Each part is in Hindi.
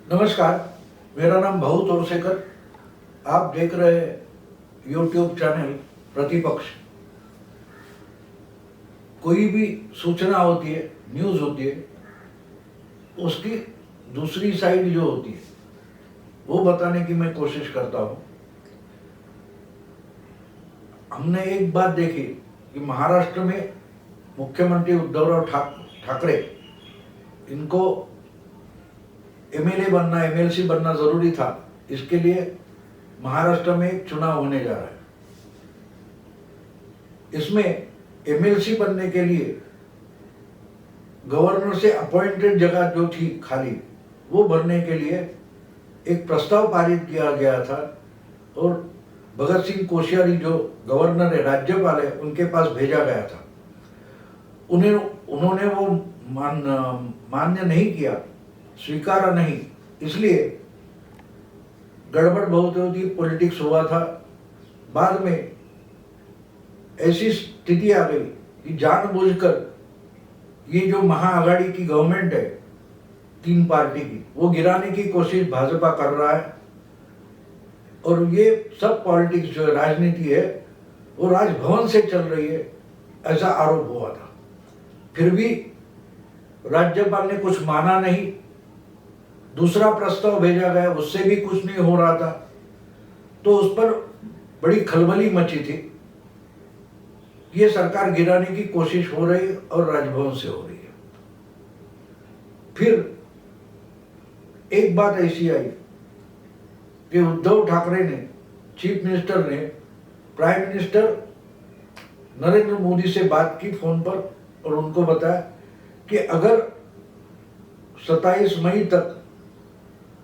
नमस्कार, मेरा नाम भाऊ तोरसेकर। आप देख रहे हैं यूट्यूब चैनल प्रतिपक्ष। कोई भी सूचना होती है, न्यूज़ होती है, उसकी दूसरी साइड जो होती है वो बताने की मैं कोशिश करता हूँ। हमने एक बात देखी कि महाराष्ट्र में मुख्यमंत्री उद्धवराव ठाकरे, इनको एमएलए बनना, एमएलसी बनना जरूरी था। इसके लिए महाराष्ट्र में एक चुनाव होने जा रहा है। इसमें एमएलसी बनने के लिए गवर्नर से अपॉइंटेड जगह जो थी खाली, वो भरने के लिए एक प्रस्ताव पारित किया गया था और भगत सिंह कोश्यारी जो गवर्नर है, राज्यपाल है, उनके पास भेजा गया था। उन्होंने वो मान्य नहीं किया, स्वीकारा नहीं। इसलिए गड़बड़ बहुत होती, पॉलिटिक्स हुआ था। बाद में ऐसी स्थिति आ गई कि जानबूझकर ये जो महाआघाड़ी की गवर्नमेंट है 3 पार्टी की, वो गिराने की कोशिश भाजपा कर रहा है। और ये सब पॉलिटिक्स जो राजनीति है वो राजभवन से चल रही है, ऐसा आरोप हुआ था। फिर भी राज्यपाल ने कुछ माना नहीं। दूसरा प्रस्ताव भेजा गया, उससे भी कुछ नहीं हो रहा था। तो उस पर बड़ी खलबली मची थी। ये सरकार गिराने की कोशिश हो रही और राजभवन से हो रही है। फिर एक बात ऐसी आई कि उद्धव ठाकरे ने, चीफ मिनिस्टर ने, प्राइम मिनिस्टर नरेंद्र मोदी से बात की फोन पर और उनको बताया कि अगर 27 मई तक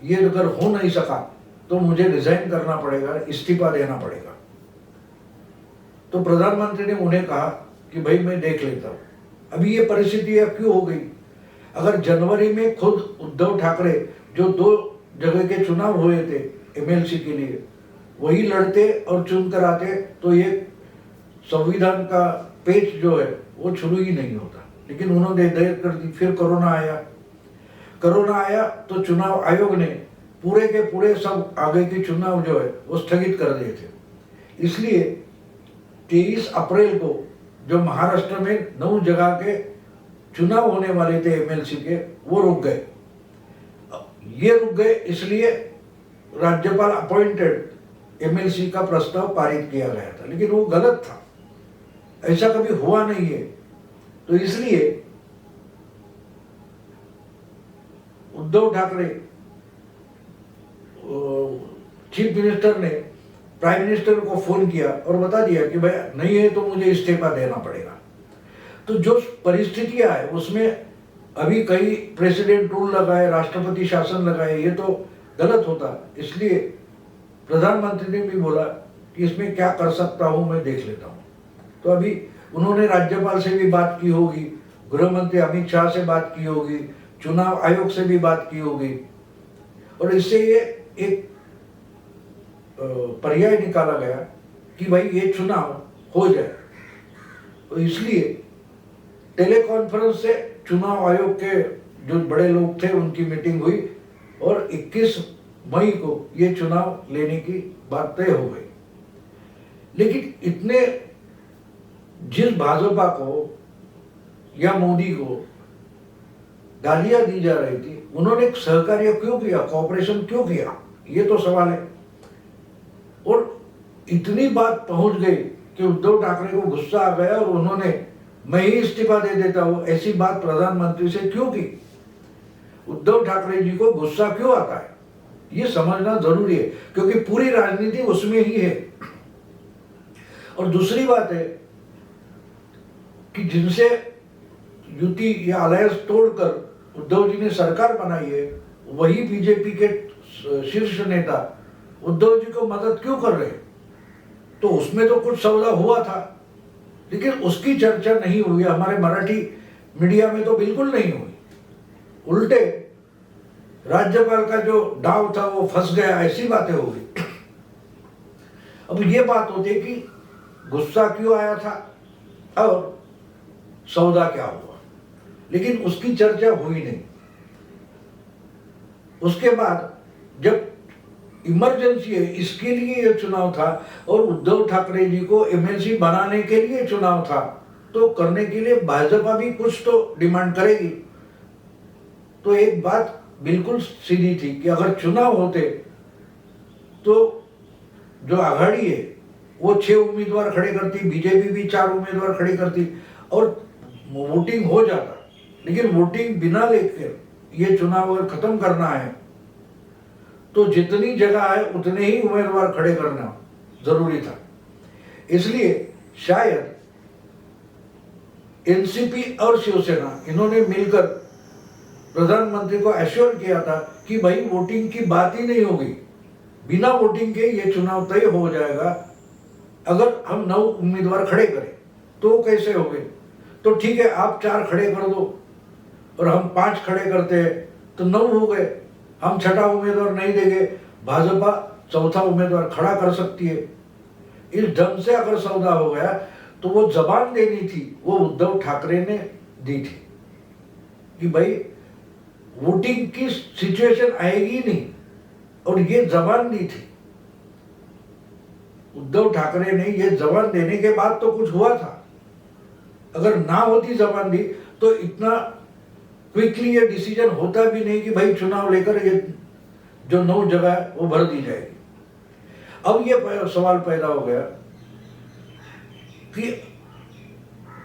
ये अगर हो नहीं सका तो मुझे रिजाइन करना पड़ेगा, इस्तीफा देना पड़ेगा। तो प्रधानमंत्री ने उन्हें कहा कि भाई मैं देख लेता हूं। अभी ये परिस्थिति अब क्यों हो गई? अगर जनवरी में खुद उद्धव ठाकरे, जो 2 जगह के चुनाव हुए थे एमएलसी के लिए, वही लड़ते और चुन कर आते तो ये संविधान का पेच जो है वो शुरू ही नहीं होता। लेकिन उन्होंने देर कर दी। फिर कोरोना आया तो चुनाव आयोग ने पूरे के पूरे सब आगे के चुनाव जो है वो स्थगित कर दिए थे। इसलिए 23 अप्रैल को जो महाराष्ट्र में 9 जगह के चुनाव होने वाले थे एमएलसी के, वो रुक गए। ये रुक गए इसलिए राज्यपाल अपॉइंटेड एमएलसी का प्रस्ताव पारित किया गया था, लेकिन वो गलत था। ऐसा कभी हुआ नहीं है। तो इसलिए उद्धव ठाकरे, चीफ मिनिस्टर ने प्राइम मिनिस्टर को फोन किया और बता दिया कि भाई नहीं है तो मुझे इस्तीफा देना पड़ेगा। तो जो परिस्थितियां है उसमें अभी कई प्रेसिडेंट रूल लगाए, राष्ट्रपति शासन लगाए, ये तो गलत होता। इसलिए प्रधानमंत्री ने भी बोला कि इसमें क्या कर सकता हूं, मैं देख लेता हूं। तो अभी उन्होंने राज्यपाल से भी बात की होगी, गृह मंत्री अमित शाह से बात की होगी, चुनाव आयोग से भी बात की होगी और इससे ये एक पर्याय निकाला गया कि भाई ये चुनाव हो जाए। तो इसलिए टेलीकॉन्फ्रेंस से चुनाव आयोग के जो बड़े लोग थे उनकी मीटिंग हुई और 21 मई को ये चुनाव लेने की बात तय हो गई। लेकिन इतने जिस भाजपा को या मोदी को गालियां दी जा रही थी, उन्होंने सहकार्य क्यों किया, कोऑपरेशन क्यों किया, ये तो सवाल है। और इतनी बात पहुंच गई कि उद्धव ठाकरे को गुस्सा आ गया और उन्होंने मैं ही इस्तीफा दे देता हूं, ऐसी बात प्रधानमंत्री से क्यों की? उद्धव ठाकरे जी को गुस्सा क्यों आता है, ये समझना जरूरी है, क्योंकि पूरी राजनीति उसमें ही है। और दूसरी बात है कि जिनसे युति या अलायंस तोड़कर उद्धव जी ने सरकार बनाई है, वही बीजेपी के शीर्ष नेता उद्धव जी को मदद क्यों कर रहे? तो उसमें तो कुछ सौदा हुआ था, लेकिन उसकी चर्चा नहीं हुई। हमारे मराठी मीडिया में तो बिल्कुल नहीं हुई। उल्टे राज्यपाल का जो डाव था वो फंस गया, ऐसी बातें हो गई। अब ये बात होती है कि गुस्सा क्यों आया था और सौदा क्या हुआ, लेकिन उसकी चर्चा हुई नहीं। उसके बाद जब इमरजेंसी है इसके लिए ये चुनाव था और उद्धव ठाकरे जी को एमएलसी बनाने के लिए चुनाव था, तो करने के लिए भाजपा भी कुछ तो डिमांड करेगी। तो एक बात बिल्कुल सीधी थी कि अगर चुनाव होते तो जो आघाड़ी है वो 6 उम्मीदवार खड़े करती, बीजेपी भी 4 उम्मीदवार खड़े करती और वोटिंग हो जाता। लेकिन वोटिंग बिना लेकर ये चुनाव अगर खत्म करना है तो जितनी जगह है उतने ही उम्मीदवार खड़े करना जरूरी था। इसलिए शायद एनसीपी और शिवसेना इन्होंने मिलकर प्रधानमंत्री को एश्योर किया था कि भाई वोटिंग की बात ही नहीं होगी, बिना वोटिंग के ये चुनाव तय हो जाएगा अगर हम 9 उम्मीदवार खड़े करें। तो कैसे हो गए? तो ठीक है, आप 4 खड़े कर दो और हम 5 खड़े करते हैं तो 9 हो गए। हम छठा उम्मीदवार नहीं देंगे, भाजपा चौथा उम्मीदवार खड़ा कर सकती है। इस ढंग से अगर सौदा हो गया तो वो जबान देनी थी, वो उद्धव ठाकरे ने दी थी कि भाई वोटिंग की सिचुएशन आएगी नहीं, और ये जबान दी थी उद्धव ठाकरे ने। ये जबान देने के बाद तो कुछ हुआ था। अगर ना होती जबान दी तो इतना क्विकली ये डिसीजन होता भी नहीं कि भाई चुनाव लेकर ये जो 9 जगह है वो भर दी जाएगी। अब ये सवाल पैदा हो गया कि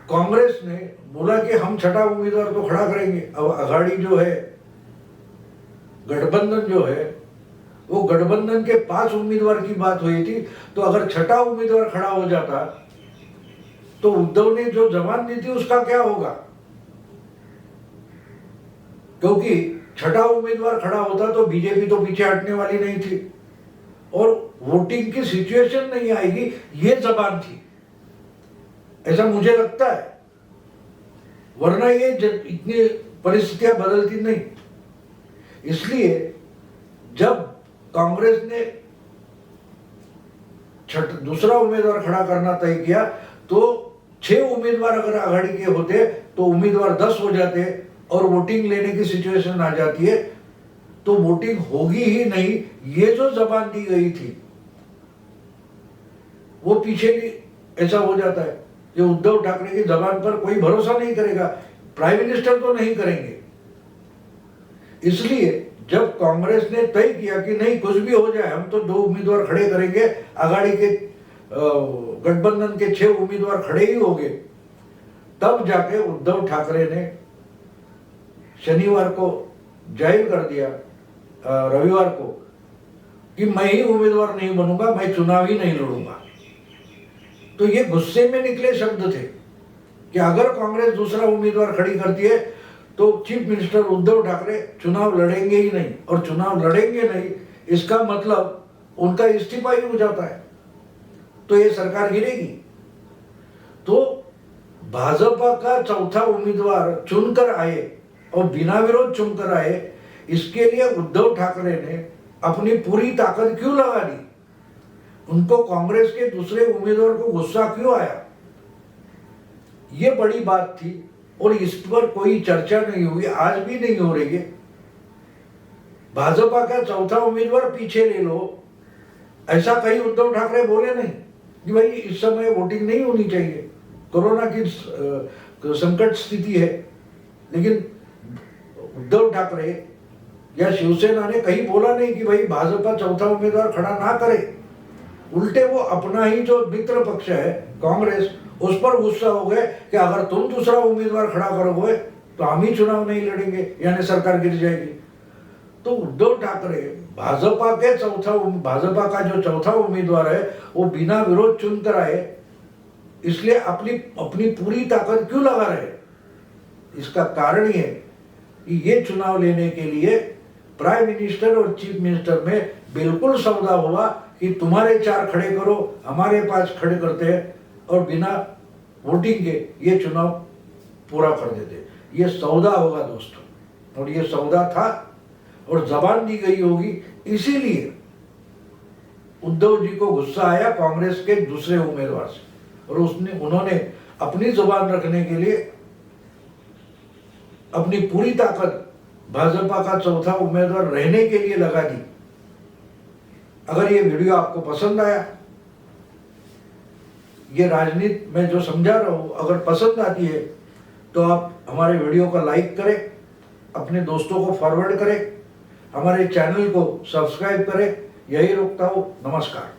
कांग्रेस ने बोला कि हम छठा उम्मीदवार तो खड़ा करेंगे। अब आघाड़ी जो है, गठबंधन जो है, वो गठबंधन के 5 उम्मीदवार की बात हुई थी। तो अगर छठा उम्मीदवार खड़ा हो जाता तो उद्धव ने जो जबान दी थी उसका क्या होगा? क्योंकि छठा उम्मीदवार खड़ा होता तो बीजेपी तो पीछे हटने वाली नहीं थी और वोटिंग की सिचुएशन नहीं आएगी, ये जबान थी, ऐसा मुझे लगता है। वरना ये इतनी परिस्थितियां बदलती नहीं। इसलिए जब कांग्रेस ने दूसरा उम्मीदवार खड़ा करना तय किया तो 6 उम्मीदवार अगर आघाड़ी के होते तो उम्मीदवार 10 हो जाते और वोटिंग लेने की सिचुएशन आ जाती है, तो वोटिंग होगी ही नहीं। ये जो जबान दी गई थी वो पीछे भी ऐसा हो जाता है कि उद्धव ठाकरे की जबान पर कोई भरोसा नहीं करेगा, प्राइम मिनिस्टर तो नहीं करेंगे। इसलिए जब कांग्रेस ने तय किया कि नहीं कुछ भी हो जाए हम तो 2 उम्मीदवार खड़े करेंगे, आघाड़ी के गठबंधन के 6 उम्मीदवार खड़े ही होंगे, तब जाके उद्धव ठाकरे ने शनिवार को जाहिर कर दिया, रविवार को, कि मैं ही उम्मीदवार नहीं बनूंगा, मैं चुनाव ही नहीं लड़ूंगा। तो ये गुस्से में निकले शब्द थे कि अगर कांग्रेस दूसरा उम्मीदवार खड़ी करती है तो चीफ मिनिस्टर उद्धव ठाकरे चुनाव लड़ेंगे ही नहीं, और चुनाव लड़ेंगे नहीं इसका मतलब उनका इस्तीफा ही हो जाता है, तो ये सरकार गिरेगी। तो भाजपा का चौथा उम्मीदवार चुनकर आए और बिना विरोध चुनकर आए, इसके लिए उद्धव ठाकरे ने अपनी पूरी ताकत क्यों लगा दी? उनको कांग्रेस के दूसरे उम्मीदवार को गुस्सा क्यों आया? ये बड़ी बात थी और इस पर कोई चर्चा नहीं हुई, आज भी नहीं हो रही है। भाजपा का चौथा उम्मीदवार पीछे ले लो, ऐसा कहीं उद्धव ठाकरे बोले नहीं कि भाई इस समय वोटिंग नहीं होनी चाहिए, कोरोना की संकट स्थिति है। लेकिन उद्धव ठाकरे या शिवसेना ने कहीं बोला नहीं कि भाई भाजपा चौथा उम्मीदवार खड़ा ना करे। उल्टे वो अपना ही जो मित्र पक्ष है कांग्रेस, उस पर गुस्सा हो गए कि अगर तुम दूसरा उम्मीदवार खड़ा करोगे तो हम ही चुनाव नहीं लड़ेंगे, यानी सरकार गिर जाएगी। तो उद्धव ठाकरे भाजपा का जो चौथा उम्मीदवार है वो बिना विरोध चुनकर आए, इसलिए अपनी पूरी ताकत क्यों लगा रहे? इसका कारण ये कि ये चुनाव लेने के लिए प्राइम मिनिस्टर और चीफ मिनिस्टर में बिल्कुल सौदा हुआ कि तुम्हारे 4 खड़े करो, हमारे 5 खड़े करते हैं और बिना वोटिंग के ये चुनाव पूरा कर देते। ये सौदा होगा दोस्तों, और ये सौदा था और जबान दी गई होगी। इसीलिए उद्धव जी को गुस्सा आया कांग्रेस के दूसरे उम्मीदवार से, और उन्होंने अपनी जुबान रखने के लिए अपनी पूरी ताकत भाजपा का चौथा उम्मीदवार रहने के लिए लगा दी। अगर ये वीडियो आपको पसंद आया, ये राजनीति में जो समझा रहा हूँ अगर पसंद आती है तो आप हमारे वीडियो को लाइक करें, अपने दोस्तों को फॉरवर्ड करें, हमारे चैनल को सब्सक्राइब करें। यही रोकता हूँ। नमस्कार।